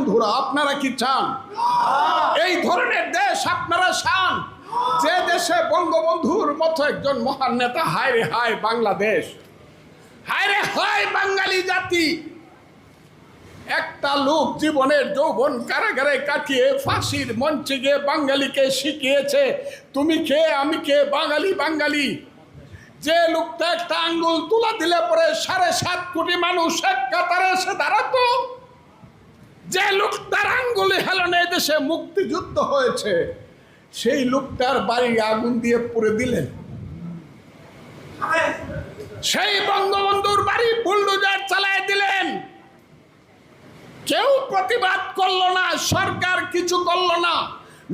বন্ধুরা, আপনারা কি চান এই ধরনের দেশ আপনারা চান? যে দেশে বঙ্গবন্ধুর মতো একজন মহান নেতা, হায় রে হায় বাংলাদেশ, হায় রে হায় বাঙালি জাতি। একটা লোক জীবনের যৌবন কারাগারে কাটিয়ে ফাঁসির মঞ্চে গিয়ে বাঙালিকে শিখিয়েছে তুমি কে আমি কে, বাঙালি বাঙালি। যে লোকটা একটা আঙ্গুল তুলা দিলে পরে 7.5 কোটি মানুষ এক কাতারে এসে দাঁড়াতো, যে লোকটার আঙ্গুলে হেলনে দেশে মুক্তিযুদ্ধ হয়েছে, সেই লোকটার বাড়ি আগুন দিয়ে পুড়ে দিলেন। সেই বঙ্গবন্ধুর বাড়ি বুলডোজার চালায় দিলেন। কেউ প্রতিবাদ করলো না, সরকার কিছু করলো না,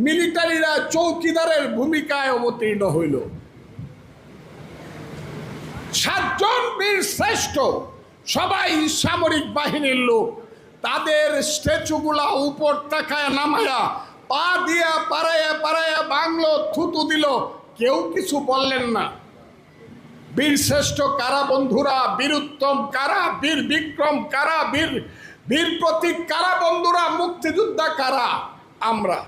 মিলিটারিরা চৌকিদারের ভূমিকায় অবতীর্ণ হইল। 7 জন বীর শ্রেষ্ঠ, সবাই সামরিক বাহিনীর লোক, তাদের স্ট্যাচুগুলা উপর তাকায় নামায়া পা দিয়া পাড়াইয়া পাড়াইয়া বাংলো, থুতু দিল, কেউ কিছু বললেন না। বীর শ্রেষ্ঠ কারা বন্ধুরা? বীর উত্তম কারা? বীর বিক্রম কারা? বীর প্রতীক কারা বন্ধুরা? মুক্তিযোদ্ধা কারা? আমরা।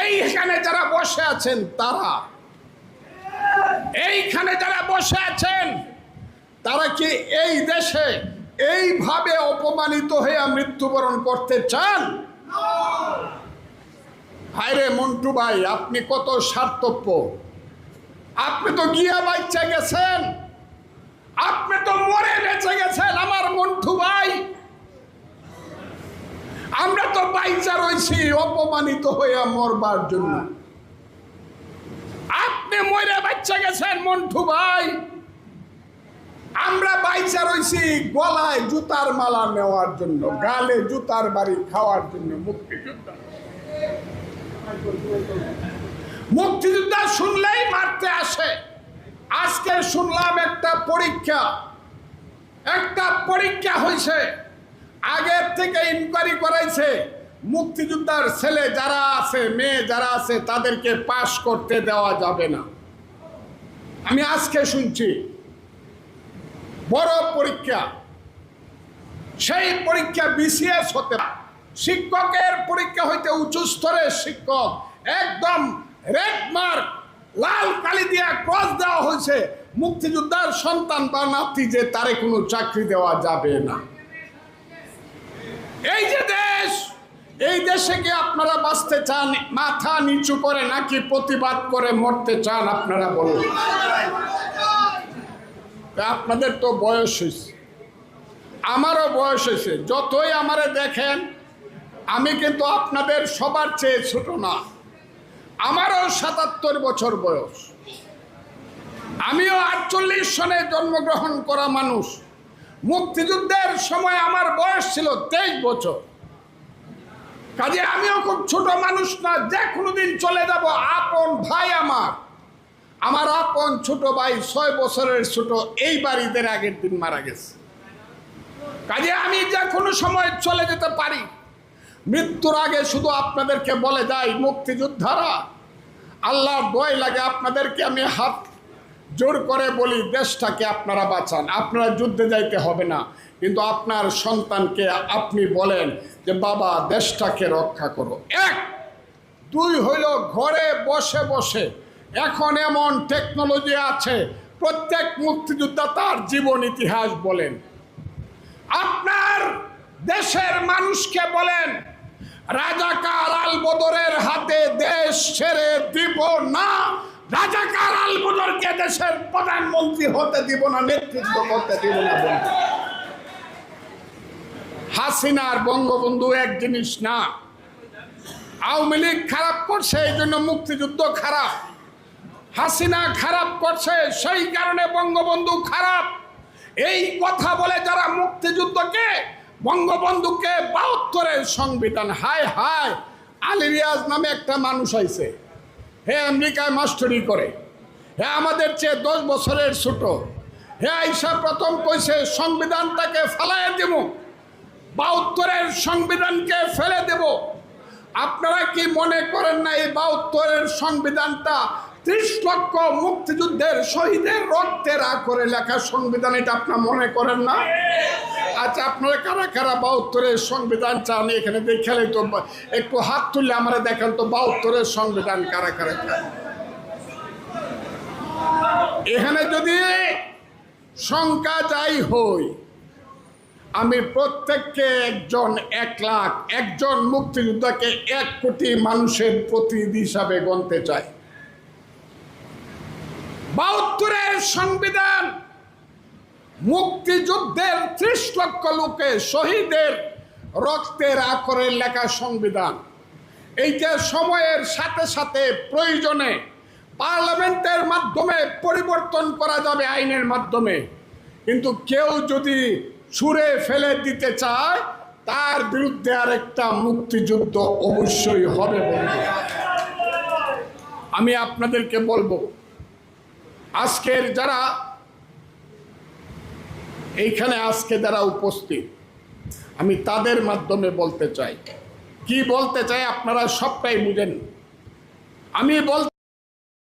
এইখানে যারা বসে আছেন তারা, এইখানে যারা বসে আছেন তারা কি এই দেশে এইভাবে অপমানিত হয়ে মৃত্যুবরণ করতে চান? হায়রে মন্টু ভাই, আপনি কত স্বার্থপর! আপনি তো গিয়া বাচ্চা গেছেন, আপনি তো মরে বেঁচে গেছেন আমার মন্টু ভাই। আমরা তো বাইচা রয়েছি অপমানিত হইয়া মরবার জন্য। আপনি মরে বাচ্চা গেছেন মন্টু ভাই, আমরা বাইচা রয়েছি গলায় জুতার মালা নেওয়ার জন্য, গালে জুতার বাড়ি খাওয়ার জন্য। মুক্তিযোদ্ধা শুনলেই মারতে আসে। আজকে শুনলাম একটা পরীক্ষা হয়েছে, আগের থেকে ইনকোয়ারি করাইছে, মুক্তিযোদ্ধার ছেলে যারা আছে, মেয়ে যারা আছে, তাদেরকে পাশ করতে দেওয়া যাবে না। আমি আজকে শুনছি বড় পরীক্ষা, সেই পরীক্ষা বিসিএস হতে, শিক্ষকের পরীক্ষা হইতে উঁচু স্তরের শিক্ষক, একদম রেড মার্ক, লাল কালি দিয়া ক্রস দেওয়া হয়েছে। মুক্তিযোদ্ধার সন্তান বা নাতি যে তারে কোনো চাকরি দেওয়া যাবে না। এই যে দেশ, এই দেশে কি আপনারা বাঁচতে চান মাথা নিচু করে, নাকি প্রতিবাদ করে মরতে চান? আপনারা বলুন। আপনাদের তো বয়স হয়েছে, আমারও বয়স হয়েছে। যতই আমারে দেখেন, আমি কিন্তু আপনাদের সবার চেয়ে ছোট না। আমারও 77 বছর বয়স, আমিও 48 সনে জন্মগ্রহণ করা মানুষ। মুক্তিযুদ্ধের সময় আমার বয়স ছিল 23 বছর। কাজে আমিও খুব ছোট মানুষ না, যে কোনোদিন চলে যাব। আপন ভাই আমার আপন ছোট ভাই 6 বছরের ছোট, এই বাড়িদের আগের দিন মারা গেছে। কাজে আমি যে কোনো সময় চলে যেতে পারি। মৃত্যুর আগে শুধু আপনাদেরকে বলে যাই, মুক্তিযোদ্ধারা, আল্লাহর দোয়াই লাগে আপনাদেরকে আমি হাত জোর করে বলি, দেশটাকে আপনারা বাঁচান। আপনারা যুদ্ধে যাইতে হবে না, কিন্তু আপনার সন্তানকে আপনি বলেন যে বাবা দেশটাকে রক্ষা করো। 1, 2 হইল ঘরে বসে বসে এখন এমন টেকনোলজি আছে, প্রত্যেক মুক্তিযোদ্ধা তার জীবন ইতিহাস বলেন। আপনার দেশের মানুষকে বলেন, রাজাকার আল বদরের হাতে দেশ ছেড়ে দিব না, রাজাকার আল বদরকে দেশের প্রধানমন্ত্রী হতে দিব না, নেতৃত্ব করতে দিব না। হাসিনার বঙ্গবন্ধু এক জিনিস না। আওয়ামী লীগ খারাপ করছে, এই জন্য মুক্তিযুদ্ধ খারাপ। হাসিনা খারাপ করছে, সেই কারণে বঙ্গবন্ধু খারাপ। এই কথা বলে যারা মুক্তিযুদ্ধকে, বঙ্গবন্ধুকে 72-এর সংবিধান, হায় হায়, আলী রিয়াজ নামে একটা মানুষ আইছে, হে আমেরিকায় মাস্টারি করে, হে আমাদের চেয়ে 10 বছরের ছোট, হে আইসা প্রথম কইছে সংবিধানটাকে ফেলাইয়া দেব, 72-এর সংবিধানকে ফেলে দেব। আপনারা কি মনে করেন না এই 72-এর সংবিধানটা 30 লক্ষ মুক্তিযুদ্ধের শহীদের রক্তের করে লেখা সংবিধান, এটা আপনার মনে করেন না? আচ্ছা, আপনারা কারা কারা 72-এর সংবিধান চান এখানে দেখলে তো একটু হাত তুললে আমরা দেখেন তো 72-এর সংবিধান কারা কারা চান। এখানে যদি সংখ্যা যাই হই, আমি প্রত্যেককে একজন 1 লাখ, একজন মুক্তিযোদ্ধাকে 1 কোটি মানুষের প্রতিনিধি হিসাবে গণতে চাই। 72-এর সংবিধান মুক্তিযুদ্ধের 30 লক্ষ লোকে শহীদের রক্তের আকরে লেখা সংবিধান। এইটা সময়ের সাথে সাথে প্রয়োজনে পার্লামেন্টের মাধ্যমে পরিবর্তন করা যাবে আইনের মাধ্যমে, কিন্তু কেউ যদি ছুঁড়ে ফেলে দিতে চায় তার বিরুদ্ধে আরেকটা মুক্তিযুদ্ধ অবশ্যই হবে। বন্ধু, আমি আপনাদেরকে বলবো, আজকের যারা এইখানে আজকে যারা উপস্থিত, আমি তাদের মাধ্যমে বলতে চাই, কি বলতে চাই আপনারা সবটাই বুঝেন। আমি